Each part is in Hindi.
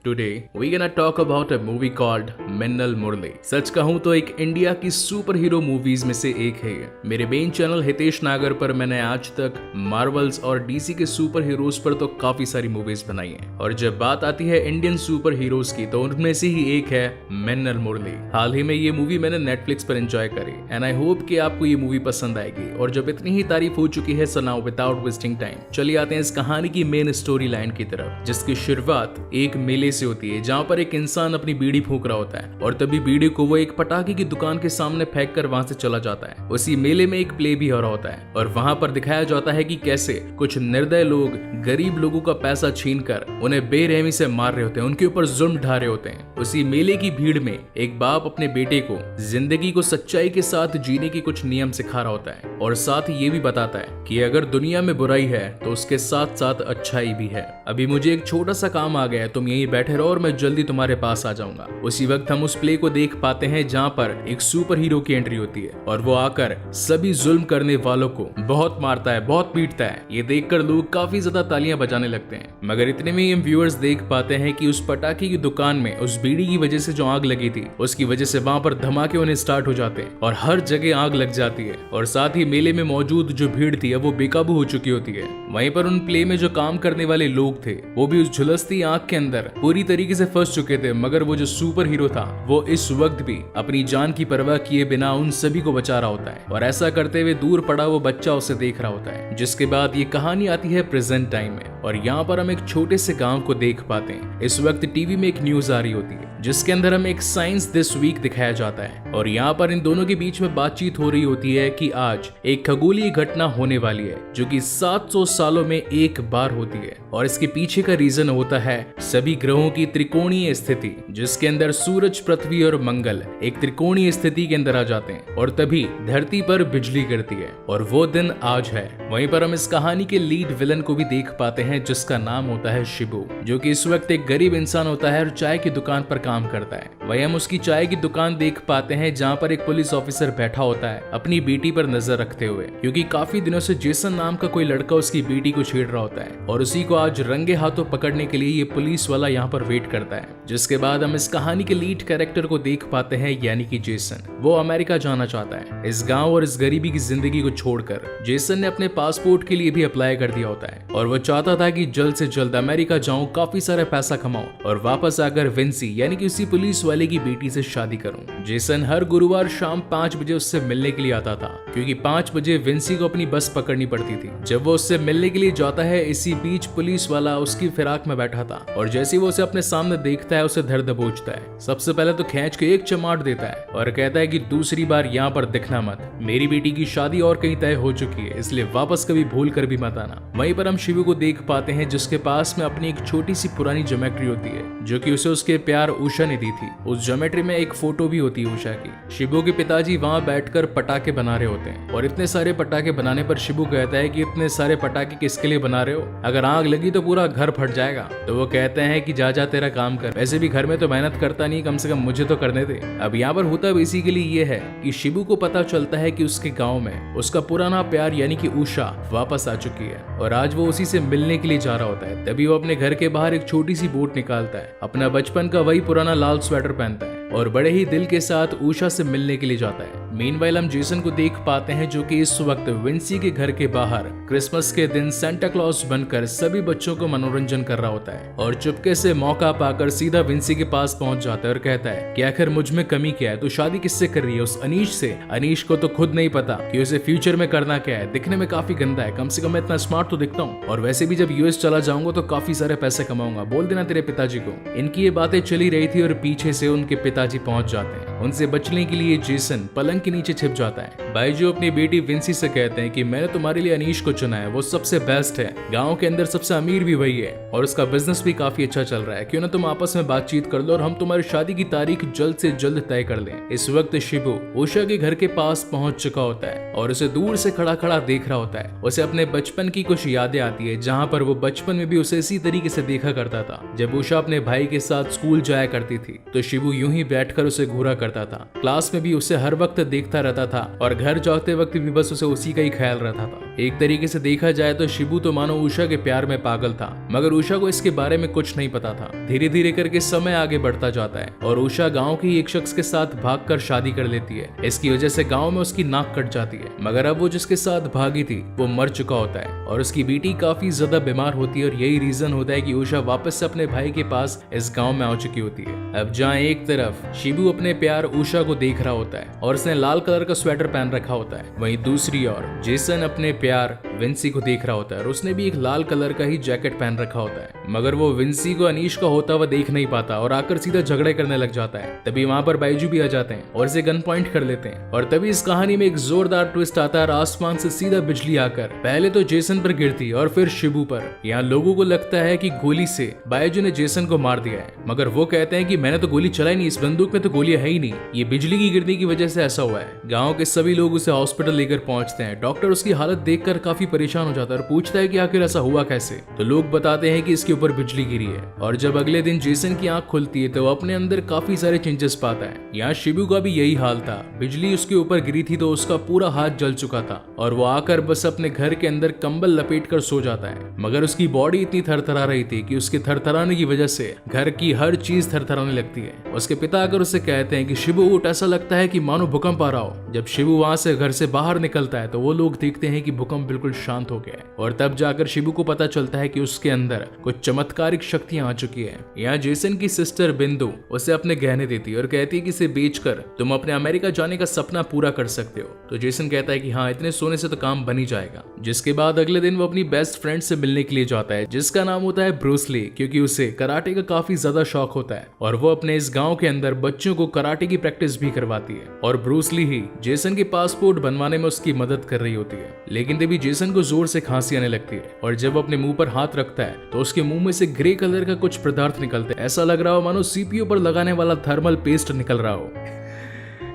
Today we're gonna talk about a movie called Minnal मुरली। सच कहूँ तो एक इंडिया की सुपर हीरो मूवीज में से एक है ये। मेरे मेन चैनल हितेश नागर पर मैंने आज तक मार्वल्स और डीसी के सुपर हीरोज पर तो काफी सारी मूवीज बनाई हैं और जब बात आती है इंडियन सुपर हीरोज की तो उनमें से ही एक है मिन्नल मुरली। हाल ही में ये मूवी मैंने नेटफ्लिक्स पर एंजॉय करी एंड आई होप कि आपको ये मूवी पसंद आएगी। और जब इतनी ही तारीफ हो चुकी है so now without wasting time चलिए आते हैं इस कहानी की मेन स्टोरी लाइन की तरफ, जिसकी शुरुआत एक मेले से होती है जहाँ पर एक इंसान अपनी बीड़ी फूंक रहा होता है और तभी बीड़ी को वो एक पटाखे की दुकान के सामने फेंक कर वहां से चला जाता है। उसी मेले में एक प्ले भी हो रहा होता है और वहां पर दिखाया जाता है कि कैसे कुछ निर्दय लोग गरीब लोगों का पैसा छीनकर उन्हें बेरहमी से मार रहे होते हैं, उनके ऊपर जुल्म ढा रहे होते हैं। उसी मेले की भीड़ में एक बाप अपने बेटे को जिंदगी को सच्चाई के साथ जीने की कुछ नियम सिखा रहा होता है और साथ ही ये भी बताता है कि अगर दुनिया में बुराई है तो उसके साथ साथ अच्छाई भी है। अभी मुझे एक छोटा सा काम आ गया है, तुम यहीं बैठे रहो और मैं जल्दी तुम्हारे पास आ जाऊंगा। उसी वक्त हम उस प्ले को देख पाते हैं जहाँ पर एक सुपर हीरो की एंट्री होती है और वो आकर सभी जुल्म करने वालों को बहुत मारता है, बहुत पीटता है। ये देखकर लोग काफी ज्यादा तालियां बजाने लगते हैं, मगर इतने में हम व्यूअर्स देख पाते हैं कि उस पटाखे की दुकान में उस बीड़ी की वजह से जो आग लगी थी उसकी वजह से वहां पर धमाके होने स्टार्ट हो जाते हैं और हर जगह आग लग जाती है और साथ ही मेले में मौजूद जो भीड़ थी वो बेकाबू हो चुकी होती है। वहीं पर उन प्ले में जो काम करने वाले लोग थे वो भी उस झुलसती आग के अंदर पूरी तरीके से फंस चुके थे, मगर वो जो सुपर हीरो था वो इस वक्त भी अपनी जान की परवाह किए बिना उन सभी को बचा रहा होता है और ऐसा करते हुए दूर पड़ा वो बच्चा उसे देख रहा होता है। जिसके बाद ये कहानी आती है प्रेजेंट टाइम में और यहाँ पर हम एक छोटे से गांव को देख पाते हैं। इस वक्त टीवी में एक न्यूज आ रही होती है जिसके अंदर हमें एक साइंस दिस वीक दिखाया जाता है और यहाँ पर इन दोनों के बीच में बातचीत हो रही होती है कि आज एक खगोलीय घटना होने वाली है जो कि 700 सालों में एक बार होती है और इसके पीछे का रीजन होता है सभी ग्रहों की त्रिकोणीय स्थिति, जिसके अंदर सूरज, पृथ्वी और मंगल एक त्रिकोणीय स्थिति के अंदर आ जाते हैं और तभी धरती पर बिजली गिरती है और वो दिन आज है। वहीं पर हम इस कहानी के लीड विलन को भी देख पाते हैं जिसका नाम होता है शिबू, जो कि इस वक्त एक गरीब इंसान होता है और चाय की दुकान पर काम करता है। वहीं हम उसकी चाय की दुकान देख पाते हैं जहाँ पर एक पुलिस ऑफिसर बैठा होता है अपनी बेटी पर नजर रखते हुए, क्योंकि काफी दिनों से जेसन नाम का कोई लड़का उसकी बेटी को छेड़ रहा होता है और उसी को आज रंगे हाथों पकड़ने के लिए ये पुलिस वाला यहाँ पर वेट करता है। जिसके बाद हम इस कहानी के लीड कैरेक्टर को देख पाते हैं यानी कि जेसन। वो अमेरिका जाना चाहता है इस गांव और इस गरीबी की जिंदगी को छोड़कर। जेसन ने अपने पासपोर्ट के लिए भी अप्लाई कर दिया होता है और वो चाहता था कि जल्द से जल्द अमेरिका जाऊं, काफी सारा पैसा कमाऊं और वापस आकर विंसी यानी कि उसी पुलिस वाले की बेटी से शादी करूं। जेसन हर गुरुवार शाम 5 बजे उससे मिलने के लिए आता था क्योंकि 5 बजे विंसी को अपनी बस पकड़नी पड़ती थी। जब वो उससे मिलने के लिए जाता है इसी बीच पुलिस वाला उसकी फिराक में बैठा था और जैसे ही वो उसे अपने सामने देखता है उसे धर दबोचता है। सबसे पहले तो खींच के एक चमाट देता है और कहता है कि दूसरी बार यहाँ पर दिखना मत, मेरी बेटी की शादी और कहीं तय हो चुकी है, इसलिए वापस कभी भूल कर भी मत आना। वहीं पर हम शिवू को देख पाते हैं जिसके पास में अपनी एक छोटी सी पुरानी ज्योमेट्री होती है जो कि उसे उसके प्यार उषा ने दी थी। उस ज्योमेट्री में एक फोटो भी होती है उषा की। शिबू के पिताजी वहां बैठकर पटाखे बना रहे होते हैं और इतने सारे पटाखे बनाने पर शिबू कहता है कि इतने सारे पटाखे किसके लिए बना रहे हो, अगर आग लगी तो पूरा घर फट जाएगा। तो वो कहते हैं कि जा तेरा काम कर, वैसे भी घर में तो मेहनत करता नहीं, कम से कम मुझे तो करने दे। अब यहाँ पर होता बेसिकली ये है कि शिबू को पता चलता है कि उसके गांव में उसका पुराना प्यार यानी कि उषा वापस आ चुकी है और आज वो उसी से मिलने के लिए जा रहा होता है। तभी वो अपने घर के बाहर एक छोटी सी बोट निकालता है, अपना बचपन का वही पुराना लाल स्वेटर पहनता है और बड़े ही दिल के साथ उषा से मिलने के लिए जाता है। मीनवाइल हम जेसन को देख पाते हैं जो कि इस वक्त विंसी के घर के बाहर क्रिसमस के दिन सेंटा क्लॉज बनकर सभी बच्चों को मनोरंजन कर रहा होता है और चुपके से मौका पाकर सीधा विंसी के पास पहुंच जाता है और कहता है कि आखिर मुझ में कमी क्या है, तो शादी किससे कर रही है, उस अनीश से। अनीश को तो खुद नहीं पता कि उसे फ्यूचर में करना क्या है, दिखने में काफी गंदा है, कम से कम मैं इतना स्मार्ट तो दिखता हूँ और वैसे भी जब यूएस चला जाऊंगा तो काफी सारे पैसे कमाऊंगा, बोल देना तेरे पिताजी को। इनकी ये बातें चली रही थी और पीछे से उनके पिताजी पहुंच जाते हैं। उनसे बचने के लिए जेसन पलंग के नीचे छिप जाता है। बाइजू अपनी बेटी विंसी से कहते हैं कि मैंने तुम्हारे लिए अनीश को चुना है, वो सबसे बेस्ट है, गांव के अंदर सबसे अमीर भी वही है और उसका बिजनेस भी काफी अच्छा चल रहा है, क्यों ना तुम आपस में बातचीत कर लो और हम तुम्हारी शादी की तारीख जल्द से जल्द तय कर लें। इस वक्त शिबू उषा के घर के पास पहुंच चुका होता है और उसे दूर से खड़ा खड़ा देख रहा होता है। उसे अपने बचपन की कुछ यादें आती है जहाँ पर वो बचपन में भी उसे इसी तरीके से देखा करता था जब उषा अपने भाई के साथ स्कूल जाया करती थी। तो शिबू यूं ही बैठकर उसे घूरा करता था। क्लास में भी उसे हर वक्त देखता रहता था और घर जाते वक्त भी बस उसे उसी का ही ख्याल रहता था। एक तरीके से देखा जाए तो शिबू तो मानो उषा के प्यार में पागल था, मगर उषा को इसके बारे में कुछ नहीं पता था। धीरे धीरे करके समय आगे बढ़ता जाता है और उषा गांव के ही एक शख्स के साथ भागकर शादी कर लेती है। इसकी वजह से गांव में उसकी नाक कट जाती है, मगर अब वो जिसके साथ भागी थी वो मर चुका होता है और उसकी बेटी काफी ज्यादा बीमार होती है और यही रीजन होता है कि उषा वापस से अपने भाई के पास इस गांव में आ चुकी होती है। अब जहाँ एक तरफ शिबू अपने प्यार उषा को देख रहा होता है और उसने लाल कलर का स्वेटर पहन रखा होता है, वहीं दूसरी ओर जेसन अपने प्यार विंसी को देख रहा होता है और उसने भी एक लाल कलर का ही जैकेट पहन रखा होता है, मगर वो विंसी को अनीश का होता हुआ देख नहीं पाता और आकर सीधा झगड़े करने लग जाता है। तभी वहां पर बाइजू भी आ जाते हैं और इसे गन पॉइंट कर लेते हैं और तभी इस कहानी में एक जोरदार ट्विस्ट आता है। आसमान से सीधा बिजली आकर पहले तो जेसन पर गिरती और फिर शिबू पर। यहाँ लोगों को लगता है कि गोली से बाइजू ने जेसन को मार दिया है, मगर वो कहते हैं कि मैंने तो गोली चलाई नहीं, इस बंदूक में तो गोलियां है ही नहीं, ये बिजली की गिरने की वजह से ऐसा हुआ है। गाँव के सभी लोग उसे हॉस्पिटल लेकर पहुंचते हैं। डॉक्टर उसकी हालत देखकर काफी परेशान हो जाता है और पूछता है कि आखिर ऐसा हुआ कैसे। तो लोग बताते हैं कि इसके ऊपर बिजली गिरी है। और जब अगले दिन जेसन की आंख खुलती है तो वो अपने अंदर काफी सारे चेंजेस पाता है। यहाँ शिबू का भी यही हाल था, बिजली उसके ऊपर गिरी थी तो उसका पूरा हाथ जल चुका था और वो आकर बस अपने घर के अंदर कंबल लपेट कर सो जाता है, मगर उसकी बॉडी इतनी थरथरा रही थी कि उसके थरथराने की वजह से घर की हर चीज थरथराने लगती है। उसके पिता आकर उसे कहते हैं कि शिबू उठ, ऐसा लगता है कि मानो भूकंप आ रहा हो। जब शिबू वहां से घर से बाहर निकलता है तो वो लोग देखते हैं कि भूकंप बिल्कुल शांत हो गया है और तब जाकर शिबू को पता चलता है कि उसके अंदर कुछ चमत्कारिक शक्तियां आ चुकी है। यहाँ जेसन की सिस्टर बिंदु उसे अपने गहने देती है और कहती है कि इसे बेचकर तुम अपने अमेरिका जाने का सपना पूरा कर सकते हो। तो जेसन कहता है कि हाँ, इतने सोने से तो काम बन ही जाएगा। जिसके बाद अगले दिन वो अपनी बेस्ट फ्रेंड से मिलने के लिए जाता है जिसका नाम होता है ब्रूस ली, क्योंकि उसे कराटे का काफी ज्यादा शौक होता है और वो अपने इस गांव के अंदर बच्चों को कराटे की प्रैक्टिस भी करवाती है। और ब्रूस ली ही जेसन के पासपोर्ट बनवाने में उसकी मदद कर रही होती है। लेकिन तभी जेसन को जोर से खांसी आने लगती है और जब अपने मुंह पर हाथ रखता है तो उसके मुंह में से ग्रे कलर का कुछ पदार्थ निकलता है। ऐसा लग रहा हो मानो सीपीयू पर लगाने वाला थर्मल पेस्ट निकल रहा हो।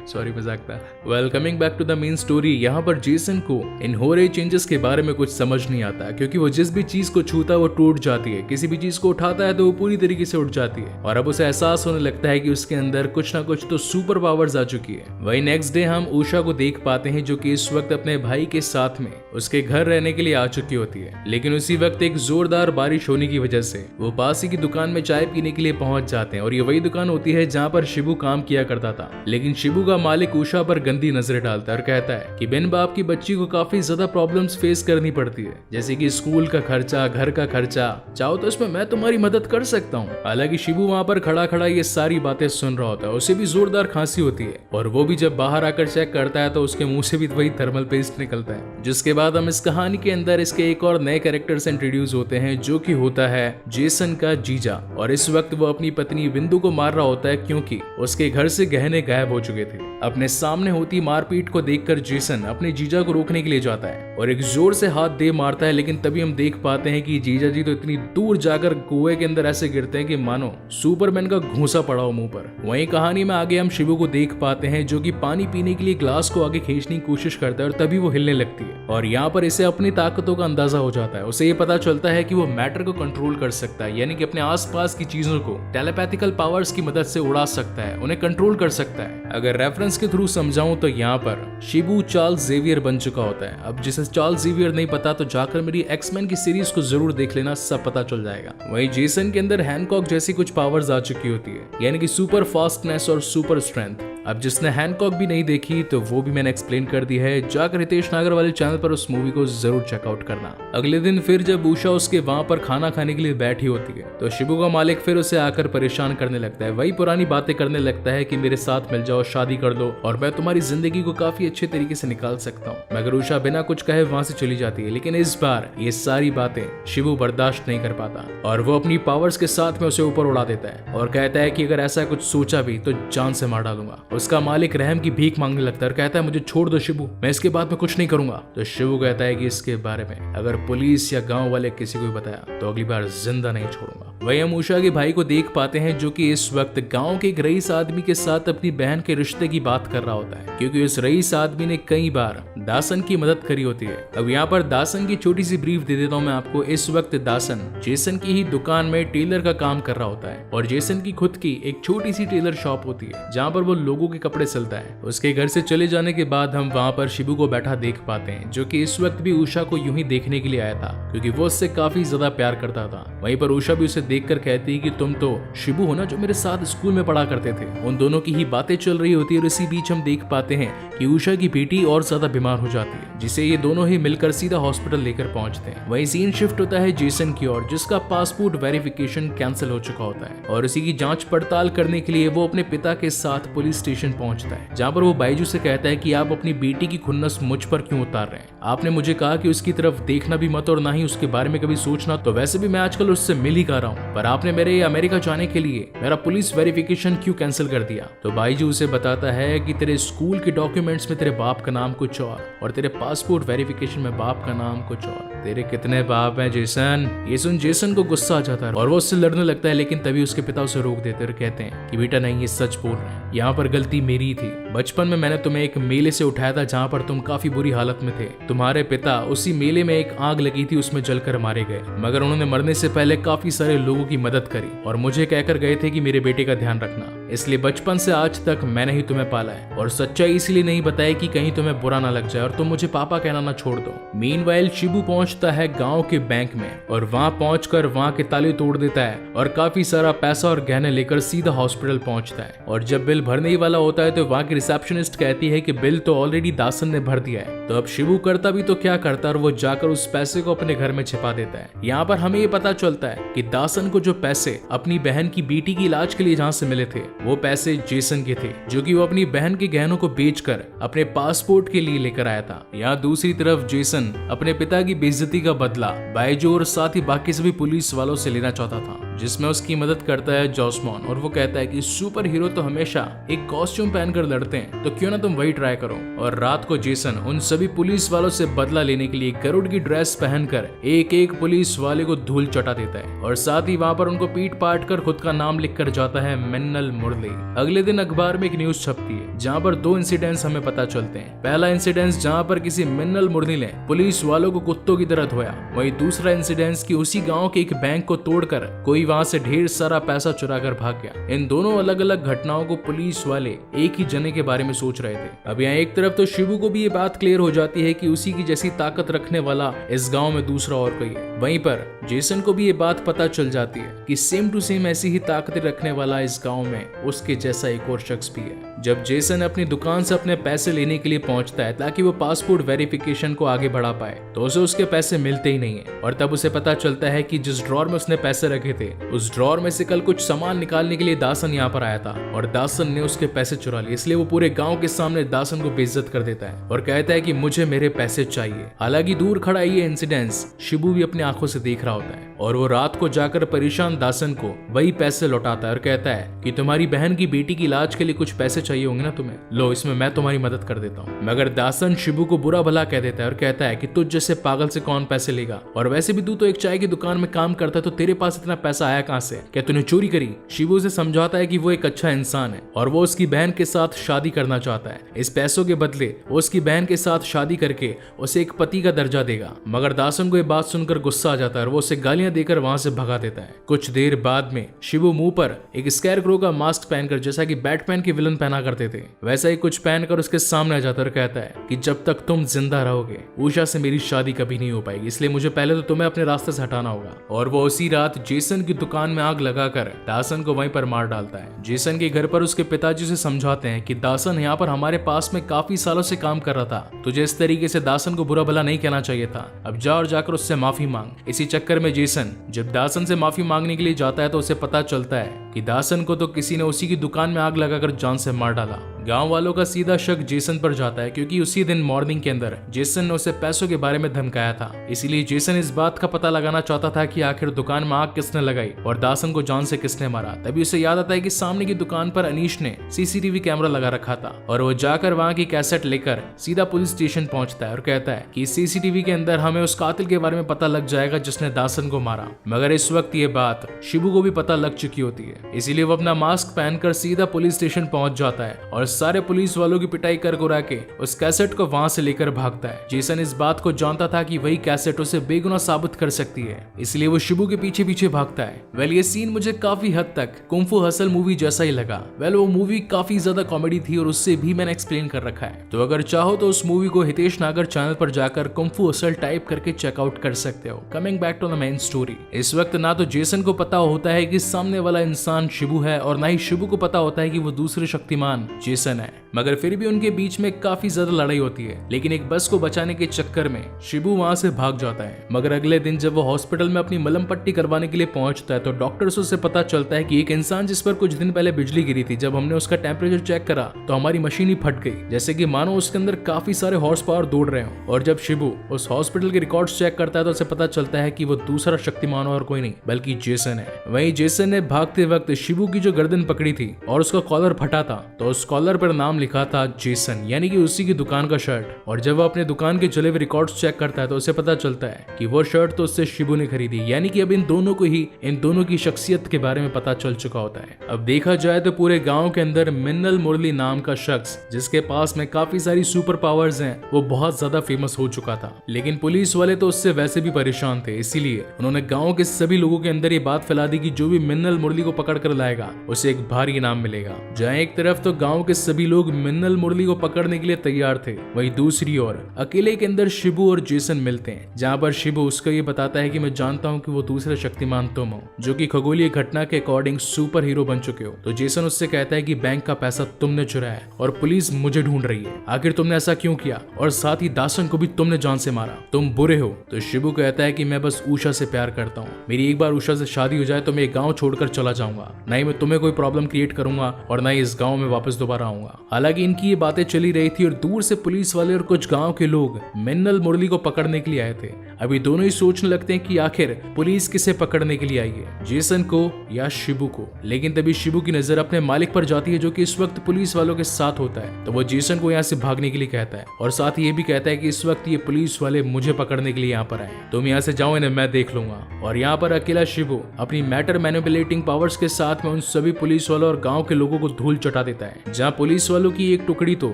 सॉरी, मजाक था। Well, coming back to the main story, यहाँ पर जेसन को इन हो रहे चेंजेस के बारे में कुछ समझ नहीं आता, क्योंकि वो जिस भी चीज को छूता है वो टूट जाती है, किसी भी चीज को उठाता है तो वो पूरी तरीके से उठ जाती है और अब उसे एहसास होने लगता है कि उसके अंदर कुछ ना कुछ तो सुपर पावर्स आ चुकी है। वही नेक्स्ट डे हम उषा को देख पाते हैं जो कि इस वक्त अपने भाई के साथ में उसके घर रहने के लिए आ चुकी होती है। लेकिन उसी वक्त एक जोरदार बारिश होने की वजह से वो पास ही की दुकान में चाय पीने के लिए पहुंच जाते हैं और ये वही दुकान होती है जहाँ पर शिबू काम किया करता था। लेकिन शिबू मालिक उषा पर गंदी नजरें डालता है और कहता है कि बिन बाप की बच्ची को काफी ज्यादा प्रॉब्लम्स फेस करनी पड़ती है, जैसे कि स्कूल का खर्चा, घर का खर्चा, चाहो तो इसमें मैं तुम्हारी मदद कर सकता हूँ। हालांकि शिबू वहाँ पर खड़ा खड़ा ये सारी बातें सुन रहा होता है, उसे भी जोरदार खांसी होती है और वो भी जब बाहर आकर चेक करता है तो उसके मुंह से भी वही थर्मल पेस्ट निकलता है। जिसके बाद हम इस कहानी के अंदर इसके एक और नए कैरेक्टर्स इंट्रोड्यूस होते हैं जो कि होता है जेसन का जीजा। और इस वक्त वो अपनी पत्नी बिंदु को मार रहा होता है क्योंकि उसके घर से गहने गायब हो चुके थे। अपने सामने होती मारपीट को देखकर जेसन अपने जीजा को रोकने के लिए जाता है और एक जोर से हाथ दे मारता है, लेकिन तभी हम देख पाते हैं कि जीजा जी तो इतनी दूर जाकर कुएं के अंदर ऐसे गिरते हैं कि मानो सुपरमैन का घूंसा पड़ा हो मुंह पर। वहीं कहानी में आगे हम शिबू को देख पाते हैं जो कि पानी पीने के लिए ग्लास को आगे खींचने की कोशिश करता है और तभी वो हिलने लगती है और यहाँ पर इसे अपनी ताकतों का अंदाजा हो जाता है। उसे ये पता चलता है कि वो मैटर को कंट्रोल कर सकता है, यानी कि अपने आसपास की चीजों को टेलीपैथिकल पावर्स की मदद से उड़ा सकता है, उन्हें कंट्रोल कर सकता है। अगर रेफरेंस के थ्रू समझाऊं तो यहाँ पर शिबू चार्ल्स जेवियर बन चुका होता है। अब जिसे चार्ल्स जेवियर नहीं पता तो जाकर मेरी एक्समैन की सीरीज को जरूर देख लेना, सब पता चल जाएगा। वहीं जेसन के अंदर हैंकॉक जैसी कुछ पावर्स आ चुकी होती है, यानी कि सुपर फास्टनेस और सुपर स्ट्रेंथ। अब जिसने हैंकॉक भी नहीं देखी तो वो भी मैंने एक्सप्लेन कर दी है, जाकर हितेश नागर वाले चैनल पर उस मूवी को जरूर चेकआउट करना। अगले दिन फिर जब उषा उसके वहां पर खाना खाने के लिए बैठी होती है तो शिबू का मालिक फिर उसे आकर परेशान करने लगता है, वही पुरानी बातें करने लगता है कि मेरे साथ मिल जाओ, शादी कर लो और मैं तुम्हारी जिंदगी को काफी अच्छे तरीके से निकाल सकता हूँ। मगर उषा बिना कुछ कहे वहां से चली जाती है, लेकिन इस बार ये सारी बातें शिबू बर्दाश्त नहीं कर पाता और वो अपनी पावर्स के साथ में उसे ऊपर उड़ा देता है और कहता है कि अगर ऐसा कुछ सोचा भी तो जान से मार डालूंगा। उसका मालिक रहम की भीख मांगने लगता है और कहता है मुझे छोड़ दो शिबू, मैं इसके बाद में कुछ नहीं करूंगा। तो शिबू कहता है कि इसके बारे में अगर पुलिस या गांव वाले किसी को भी बताया तो अगली बार जिंदा नहीं छोड़ूंगा। वही हम उषा के भाई को देख पाते हैं जो कि इस वक्त गांव के एक रईस आदमी के साथ अपनी बहन के रिश्ते की बात कर रहा होता है, क्योंकि इस रईस आदमी ने कई बार दासन की मदद करी होती है। अब यहाँ पर दासन की छोटी सी ब्रीफ दे देता हूँ मैं आपको। इस वक्त दासन जेसन की ही दुकान में टेलर का काम कर रहा होता है और जेसन की खुद की एक छोटी सी टेलर शॉप होती है जहाँ पर वो लोगों के कपड़े सिलता है। उसके घर से चले जाने के बाद हम वहाँ पर शिबू को बैठा देख पाते हैं जो कि इस वक्त भी उषा को यूं ही देखने के लिए आया था, क्योंकि वो उससे काफी ज्यादा प्यार करता था। वहीं पर उषा भी उसे देखकर कहती है कि तुम तो शिबू हो ना जो मेरे साथ स्कूल में पढ़ा करते थे। उन दोनों की ही बातें चल रही होती है और इसी बीच हम देख पाते हैं कि उषा की बेटी और ज्यादा बीमार हो जाती है, जिसे ये दोनों ही मिलकर सीधा हॉस्पिटल लेकर पहुंचते हैं। वहीं सीन शिफ्ट होता है जेसन की ओर, जिसका पासपोर्ट वेरिफिकेशन कैंसिल हो चुका होता है और इसी की जांच पड़ताल करने के लिए वो अपने पिता के साथ पुलिस स्टेशन पहुंचता है, जहां पर वो बाइजू से कहता है कि आप अपनी बेटी की खुन्नस मुझ पर क्यों उतार रहे हैं। आपने मुझे कहा कि उसकी तरफ देखना भी मत और ना ही उसके बारे में कभी सोचना, तो वैसे भी मैं आजकल उससे मिल ही कर रहा हूँ, पर आपने मेरे अमेरिका जाने के लिए मेरा पुलिस वेरिफिकेशन क्यों कैंसिल कर दिया। तो बाइजू उसे बताता है कि तेरे स्कूल के डॉक्यूमेंट्स में तेरे बाप का नाम कुछ और तेरे पासपोर्ट वेरिफिकेशन में बाप का नाम कुछ और। तेरे कितने बाप हैं जेसन। ये सुन जेसन को गुस्सा आ जाता है और वो उससे लड़ने लगता है, लेकिन तभी उसके पिता उसे रोक देते और कहते हैं कि बेटा नहीं, ये सच बोल रहे हैं, यहाँ पर गलती मेरी थी। बचपन में मैंने तुम्हें एक मेले से उठाया था जहाँ पर तुम काफी बुरी हालत में थे। तुम्हारे पिता उसी मेले में एक आग लगी थी उसमें जलकर मारे गए, मगर उन्होंने मरने से पहले काफी सारे लोगों की मदद करी और मुझे कहकर गए थे कि मेरे बेटे का ध्यान रखना। इसलिए बचपन से आज तक मैंने ही तुम्हें पाला है और सच्चाई इसलिए नहीं बताई कि कहीं तुम्हें बुरा ना लग जाए और तुम मुझे पापा कहना ना छोड़ दो। मीनवाइल शिबू पहुंचता है गांव के बैंक में और वहां पहुंचकर वहां के ताले तोड़ देता है और काफी सारा पैसा और गहने लेकर सीधा हॉस्पिटल पहुंचता है। और जब बिल भरने ही वाला होता है तो वहां की रिसेप्शनिस्ट कहती है कि बिल तो ऑलरेडी दासन ने भर दिया है। तो अब शिबू करता भी तो क्या करता, और वो जाकर उस पैसे को अपने घर में छिपा देता है। यहाँ पर हमें ये पता चलता है कि दासन को जो पैसे अपनी बहन की बेटी की इलाज के लिए जहाँ से मिले थे वो पैसे जेसन के थे, जो कि वो अपनी बहन के गहनों को बेचकर अपने पासपोर्ट के लिए लेकर आया था। यहाँ दूसरी तरफ जेसन अपने पिता की बेइज्जती का बदला बाइजू और साथ ही बाकी सभी पुलिस वालों से लेना चाहता था, जिसमें उसकी मदद करता है जॉसमॉन और वो कहता है कि सुपर हीरो तो हमेशा एक कॉस्ट्यूम पहनकर लड़ते हैं, तो क्यों ना तुम वही ट्राई करो। और रात को जेसन उन सभी पुलिस वालों से बदला लेने के लिए गरुड़ की ड्रेस पहनकर एक एक पुलिस वाले को धूल चटा देता है और साथ ही वहां पर उनको पीट पाट कर खुद का नाम लिख कर जाता है मिन्नल मुरली। अगले दिन अखबार में एक न्यूज छपती है जहाँ पर दो इंसिडेंट्स हमें पता चलते हैं। पहला इंसिडेंट जहाँ पर किसी मिन्नल मुरली ने पुलिस वालों को कुत्तों की तरह धोया, वही दूसरा इंसिडेंट की उसी गाँव के एक बैंक को तोड़कर कोई वहां से ढेर सारा पैसा चुरा कर भाग गया। इन दोनों अलग अलग घटनाओं को पुलिस वाले एक ही जने के बारे में सोच रहे थे। अब यहाँ एक तरफ तो शिबू को भी ये बात क्लियर हो जाती है कि उसी की जैसी ताकत रखने वाला इस गांव में दूसरा और कोई है। वहीं पर जेसन को भी ये बात पता चल जाती है कि सेम टू सेम ऐसी ही ताकतें रखने वाला इस गांव में उसके जैसा एक और शख्स भी है। जब जेसन अपनी दुकान से अपने पैसे लेने के लिए पहुंचता है ताकि वो पासपोर्ट वेरिफिकेशन को आगे बढ़ा पाए, तो उसे उसके पैसे मिलते ही नहीं है और तब उसे पता चलता है कि जिस ड्रॉर में उसने पैसे रखे थे उस ड्रॉर में से कल कुछ सामान निकालने के लिए दासन यहाँ पर आया था और दासन ने उसके पैसे चुरा लिए। इसलिए वो पूरे गांव के सामने दासन को बेइज्जत कर देता है और कहता है कि मुझे मेरे पैसे चाहिए। हालांकि दूर खड़ा ये इंसिडेंट्स शिबू भी अपनी आंखों से देख रहा होता है और वो रात को जाकर परेशान दासन को वही पैसे लौटाता है और कहता है कि तुम्हारी बहन की बेटी की इलाज के लिए कुछ पैसे चाहिए होंगे ना तुम्हें, लो इसमें मैं तुम्हारी मदद कर देता हूँ। मगर दासन शिबू को बुरा भला कह देता है और कहता है कि तुझ जैसे पागल से कौन पैसे लेगा, और वैसे भी तू तो एक चाय की दुकान में काम करता है, तो तेरे पास इतना पैसा आया कहाँ से, क्या तूने चोरी करी। शिबू से समझाता है कि वो एक अच्छा इंसान है और वो उसकी बहन के साथ शादी करना चाहता है। इस पैसों के बदले वो उसकी बहन के साथ शादी करके उसे एक पति का दर्जा देगा। मगर दासन को ये बात सुनकर गुस्सा आ जाता है और वो उसे गालियां देकर वहां से भगा देता है। कुछ देर बाद में शिबू मुंह पर एक स्कैरक्रो का मास्क पहनकर, जैसा कि बैटमैन के विलन पहना करते थे, वैसा ही कुछ पहनकर उसके सामने आ जाता है और कहता है कि जब तक तुम जिंदा रहोगे उषा से मेरी शादी कभी नहीं हो पाएगी, इसलिए मुझे पहले तो तुम्हें अपने रास्ते से हटाना होगा। और वो उसी रात जेसन की दुकान में आग लगाकर दासन को वहीं पर मार डालता है। जेसन के घर पर उसके पिताजी से समझाते हैं कि दासन यहाँ पर हमारे पास में काफी सालों से काम कर रहा था, तुझे इस तरीके से दासन को बुरा भला नहीं कहना चाहिए था, अब जा और जाकर उससे माफी मांग। इसी चक्कर में जेसन जब दासन से माफी मांगने के लिए जाता है तो उसे पता चलता है कि दासन को तो किसी ने उसी की दुकान में आग लगाकर जान से मार डाला। गांव वालों का सीधा शक जेसन पर जाता है क्योंकि उसी दिन मॉर्निंग के अंदर जेसन ने उसे पैसों के बारे में धमकाया था। इसीलिए जेसन इस बात का पता लगाना चाहता था कि आखिर दुकान में आग किसने लगाई और दासन को जान से किसने मारा। तभी उसे याद आता है कि सामने की दुकान पर अनीश ने सीसीटीवी कैमरा लगा रखा था और वो जाकर वहां की कैसेट लेकर सीधा पुलिस स्टेशन पहुंचता है और कहता है कि सीसीटीवी के अंदर हमें उस कातिल के बारे में पता लग जाएगा जिसने दासन को मारा। मगर इस वक्त ये बात शिबू को भी पता लग चुकी होती है, इसीलिए वो अपना मास्क पहनकर सीधा पुलिस स्टेशन पहुंच जाता है और सारे पुलिस वालों की पिटाई कर गुरा के उस कैसेट को वहां से लेकर भागता है। जेसन इस बात को जानता था कि वही कैसेट उसे बेगुनाह साबित कर सकती है, इसलिए वो शिबू के पीछे पीछे भागता है। वेल ये सीन मुझे काफी हद तक कुंफू हसल मूवी जैसा ही लगा। वेल वो मूवी काफी ज्यादा कॉमेडी थी और उससे भी मैंने एक्सप्लेन कर रखा है, तो अगर चाहो तो उस मूवी को हितेश नागर चैनल पर जाकर कुंफू हसल टाइप करके चेकआउट कर सकते हो। Coming back to the main story, इस वक्त ना तो जेसन को पता होता है कि सामने वाला इंसान शिबू है और ना ही शिबू को पता होता है कि वो दूसरे शक्तिमान जेसन है। मगर फिर भी उनके बीच में काफी ज्यादा लड़ाई होती है, लेकिन एक बस को बचाने के चक्कर में शिबू वहां से भाग जाता है। मगर अगले दिन जब वो हॉस्पिटल में अपनी मलम पट्टी करवाने के लिए पहुंचता है तो डॉक्टर्स से पता चलता है कि एक इंसान जिस पर कुछ दिन पहले बिजली गिरी थी, जब हमने उसका टेम्परेचर चेक करा तो हमारी मशीन ही फट गई, जैसे कि मानो उसके अंदर काफी सारे हॉर्स पावर दौड़ रहे हो। और जब शिबू उस हॉस्पिटल के रिकॉर्ड्स चेक करता है तो उसे पता चलता है कि वो दूसरा शक्तिमान और कोई नहीं बल्कि जेसन है। वहीं जेसन ने भागते वक्त शिबू की जो गर्दन पकड़ी थी और उसका कॉलर फटा था, तो उस कॉलर पर नाम लिखा था जेसन, यानी कि उसी की दुकान का शर्ट। और जब वो अपने दुकान के चले हुए रिकॉर्ड्स चेक करता है तो उसे पता चलता है कि वो शर्ट तो उससे शिबू ने खरीदी, यानी कि अब इन दोनों को ही इन दोनों की शख्सियत के बारे में पता चल चुका होता है। अब देखा जाए तो पूरे गांव के अंदर मिन्नल मुरली नाम का शख्स जिसके पास में काफी सारी सुपर पावर्स हैं, वो बहुत ज्यादा फेमस हो चुका था। लेकिन पुलिस वाले तो उससे वैसे भी परेशान थे, इसीलिए उन्होंने गांव के सभी लोगों के अंदर ये बात फैला दी कि जो भी मिन्नल मुरली को पकड़ कर लाएगा उसे एक भारी इनाम मिलेगा। जहाँ एक तरफ तो गांव के सभी लोग मिन्नल मुरली को पकड़ने के लिए तैयार थे, वहीं दूसरी ओर अकेले के अंदर शिबू और जेसन मिलते हैं, जहाँ पर शिबू उसको ये बताता है कि मैं जानता हूँ कि वो दूसरे शक्तिमान तुम हो जो कि खगोलीय घटना के अकॉर्डिंग सुपर हीरो बन चुके हो। तो जेसन उससे कहता है कि बैंक का पैसा तुमने चुराया है और पुलिस मुझे ढूंढ रही है, आखिर तुमने ऐसा क्यों किया, और साथ ही दासन को भी तुमने जान से मारा, तुम बुरे हो। तो शिबू कहता है कि मैं बस उषा से प्यार करता हूँ, मेरी एक बार उषा से शादी हो जाए तो मैं गाँव छोड़कर चला जाऊंगा, ना ही मैं तुम्हें कोई प्रॉब्लम क्रिएट करूंगा और ना ही इस गाँव में वापस दोबारा आऊंगा। हालांकि इनकी ये बातें चली रही थी और दूर से पुलिस वाले और कुछ गाँव के लोग मिन्नल मुरली को पकड़ने के लिए आए थे। अभी दोनों ही सोचने लगते हैं कि आखिर पुलिस किसे पकड़ने के लिए आई है, जेसन को या शिबू को। लेकिन तभी शिबू की नजर अपने मालिक पर जाती है जो कि इस वक्त पुलिस वालों के साथ होता है, तो वो जेसन को यहाँ से भागने के लिए कहता है और साथ ही ये भी कहता है कि इस वक्त ये पुलिस वाले मुझे पकड़ने के लिए यहाँ पर आए, तुम यहाँ से जाओ, इन्हें मैं देख लूंगा। और यहाँ पर अकेला शिबू अपनी मैटर मैनिपुलेटिंग पावर्स के साथ में उन सभी पुलिस वालों और गाँव के लोगों को धूल चटा देता है। जहाँ पुलिस वालों की एक टुकड़ी तो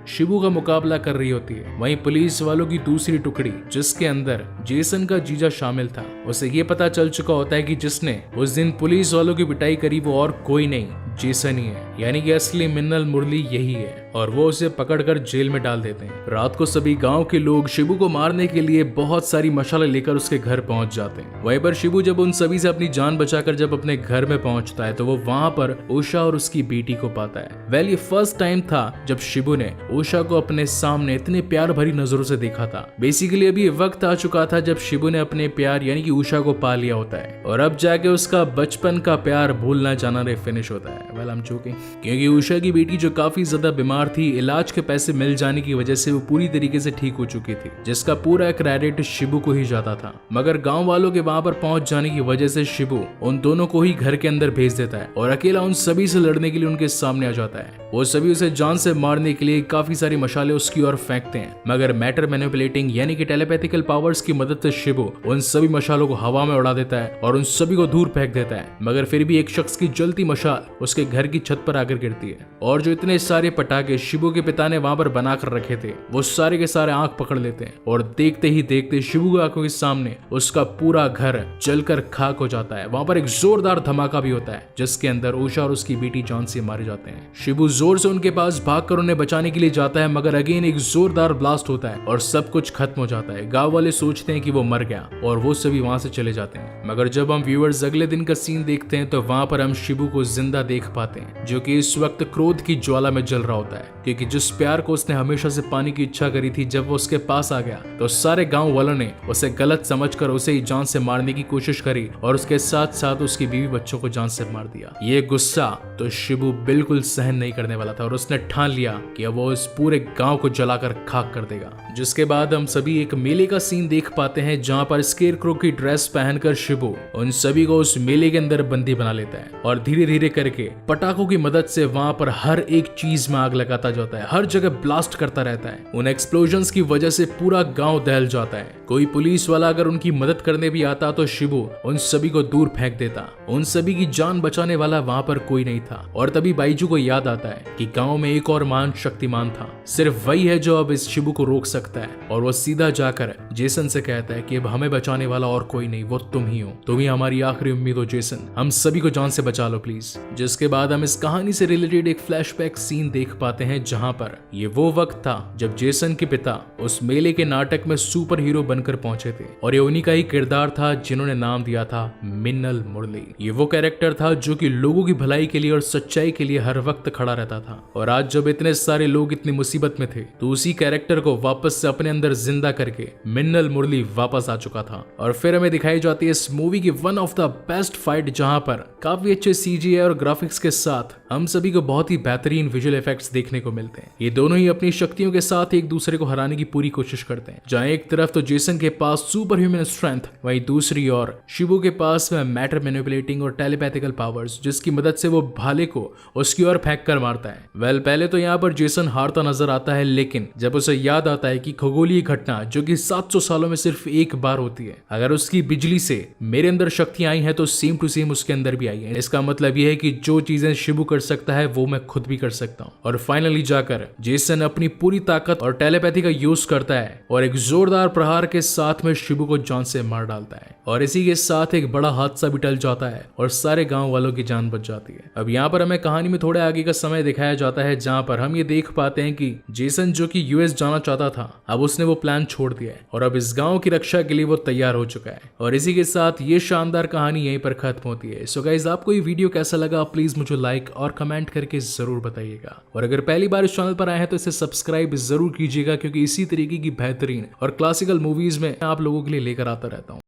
शिबू का मुकाबला कर रही होती है, वहीं पुलिस वालों की दूसरी टुकड़ी जिसके अंदर जेसन का जीजा शामिल था, उसे ये पता चल चुका होता है कि जिसने उस दिन पुलिस वालों की पिटाई करी वो और कोई नहीं जेसन ही है, यानी कि असली मिन्नल मुरली यही है, और वो उसे पकड़कर जेल में डाल देते हैं। रात को सभी गांव के लोग शिबू को मारने के लिए बहुत सारी मशालें लेकर उसके घर पहुंच जाते हैं। वहीं पर शिबू जब उन सभी से अपनी जान बचाकर जब अपने घर में पहुंचता है तो वो वहां पर उषा और उसकी बेटी को पाता है। वेल ये फर्स्ट टाइम था जब शिबू ने उषा को अपने सामने इतने प्यार भरी नजरों से देखा था। बेसिकली अभी वक्त आ चुका था जब शिबू ने अपने प्यार यानी कि उषा को पा लिया होता है और अब जाके उसका बचपन का प्यार भूलना जाना रे फिनिश होता है। वेल आई एम जोकिंग, क्योंकि उषा की बेटी जो काफी ज्यादा बीमार थी, इलाज के पैसे मिल जाने की वजह से वो पूरी तरीके से ठीक हो चुकी थी, जिसका पूरा क्रेडिट शिबू को ही जाता था। मगर गांव वालों के वहां पर पहुंच जाने की वजह से शिबू उन दोनों को ही घर के अंदर भेज देता है और अकेला उन सभी से लड़ने के लिए उनके सामने आ जाता है। वो सभी उसे जान से मारने के लिए काफी सारी मशाले उसकी ओर फेंकते हैं, मगर मैटर मैनिपुलेटिंग यानी कि टेलीपैथिकल पावर्स की मदद से शिबू उन सभी मशालों को हवा में उड़ा देता है और उन सभी को दूर फेंक देता है। मगर फिर भी एक शख्स की जलती मशाल उसके घर की छत पर आकर गिरती है और जो इतने सारे पटाखे शिबू के पिता ने वहां पर बनाकर रखे थे वो सारे के सारे आंख पकड़ लेते हैं और देखते ही देखते शिबू की आंखों के सामने उसका पूरा घर जलकर खाक हो जाता है। वहां पर एक जोरदार धमाका भी होता है जिसके अंदर उषा और उसकी बेटी जान से मारे जाते हैं। शिबू जोर से उनके पास भागकर उन्हें बचाने के लिए जाता है, मगर अगेन एक जोरदार ब्लास्ट होता है और सब कुछ खत्म हो जाता है। गांव वाले सोचते हैं कि वो मर गया और वो सभी वहां से चले जाते हैं। मगर जब हम व्यूअर्स अगले दिन का सीन देखते हैं तो वहां पर हम शिबू को जिंदा देख पाते हैं, जो कि इस वक्त क्रोध की ज्वाला में जल रहा होता है, क्योंकि जिस प्यार को उसने हमेशा से पाने की इच्छा करी थी, जब वो उसके पास आ गया तो सारे गांव वालों ने उसे गलत समझकर उसे ही जान से मारने की कोशिश करी और उसके साथ साथ उसकी बीवी बच्चों को जान से मार दिया। ये गुस्सा तो शिबू बिल्कुल सहन नहीं करने वाला था और उसने ठान लिया कि अब वो इस पूरे गांव को जलाकर खाक कर देगा। जिसके बाद हम सभी एक मेले का सीन देख पाते हैं, जहां पर स्केरक्रो की ड्रेस पहनकर शिबू उन सभी को उस मेले के अंदर बंदी बना लेता है और धीरे धीरे करके पटाखों की मदद से वहां पर हर एक चीज में आग लगाता जाता है, हर जगह ब्लास्ट करता रहता है। उन एक्सप्लोजन्स की वजह से पूरा गांव दहल जाता है। कोई पुलिस वाला अगर उनकी मदद करने भी आता तो शिबू उन सभी को दूर फेंक देता। उन सभी की जान बचाने वाला वहां पर कोई नहीं था। और तभी बाइजू को याद आता है कि गांव में एक और महान शक्तिमान था, सिर्फ वही है जो अब इस शिबू को रोक सकता है। और वो सीधा जाकर जेसन से कहता है कि अब हमें बचाने वाला और कोई नहीं, वो तुम ही हो, तुम ही हमारी आखिरी उम्मीद हो जेसन, हम सभी को जान से बचा लो प्लीज। जिसके बाद हम इस कहानी से रिलेटेड एक फ्लैशबैक सीन देख पाते हैं, जहां पर ये वो वक्त था जब जेसन के पिता उस मेले के नाटक में सुपर हीरो बनकर पहुंचे थे और ये उन्हीं का ही किरदार था जिन्होंने नाम दिया था मिन्नल मुरली। ये वो कैरेक्टर था जो कि लोगों की भलाई के लिए और सच्चाई के लिए हर वक्त खड़ा रहता था। और आज जब इतने सारे लोग इतनी मुसीबत में थे तो उसी कैरेक्टर को वापस से अपने अंदर जिंदा करके मिन्नल मुरली वापस आ चुका था। और फिर हमें दिखाई जाती है इस मूवी की one of the best fight, जहां पर काफी अच्छे सीजीआई और ग्राफिक्स के साथ हम सभी को बहुत ही बेहतरीन विजुअल इफेक्ट्स देखने को मिलते हैं। ये दोनों ही अपनी शक्तियों के साथ एक दूसरे को हराने की पूरी कोशिश करते हैं। जहां एक तरफ तो जेसन के पास सुपर ह्यूमन स्ट्रेंथ, वहीं दूसरी ओर शिबू के पास में मैटर मैनिपुलेटिंग और टेलीपैथिकल पावर्स, जिसकी मदद से वो भाले को उसकी ओर फेंक कर मारता है। पहले तो यहाँ पर जेसन हारता नजर आता है, लेकिन जब उसे याद आता है कि खगोलीय घटना जो कि 700 सालों में सिर्फ एक बार होती है, अगर उसकी बिजली से मेरे अंदर शक्तियां आई हैं तो सेम टू सेम उसके अंदर भी आई है। इसका मतलब यह है कि जो चीजें शिबू कर सकता है वो मैं खुद भी कर सकता हूँ। और फाइनली जाकर जेसन अपनी पूरी ताकत और टेलीपैथी का यूज करता है और एक जोरदार प्रहार के साथ में शिबू को जान से मार डालता है। और इसी के साथ एक बड़ा हादसा भी टल जाता है और सारे गांव वालों की जान बच जाती है। अब यहाँ पर हमें कहानी में थोड़े आगे का समय दिखाया जाता है, जहाँ पर हम ये देख पाते हैं कि जेसन जो कि यूएस जाना चाहता था, अब उसने वो प्लान छोड़ दिया है और अब इस गांव की रक्षा के लिए वो तैयार हो चुका है। और इसी के साथ ये शानदार कहानी यहीं पर खत्म होती है। सो गाइस, आपको ये वीडियो कैसा लगा प्लीज मुझे लाइक और कमेंट करके जरूर बताइएगा। और अगर पहली बार इस चैनल पर आए हैं तो इसे सब्सक्राइब जरूर कीजिएगा, क्योंकि इसी तरीके की बेहतरीन और क्लासिकल मूवीज में आप लोगों के लिए लेकर आता रहता हूँ।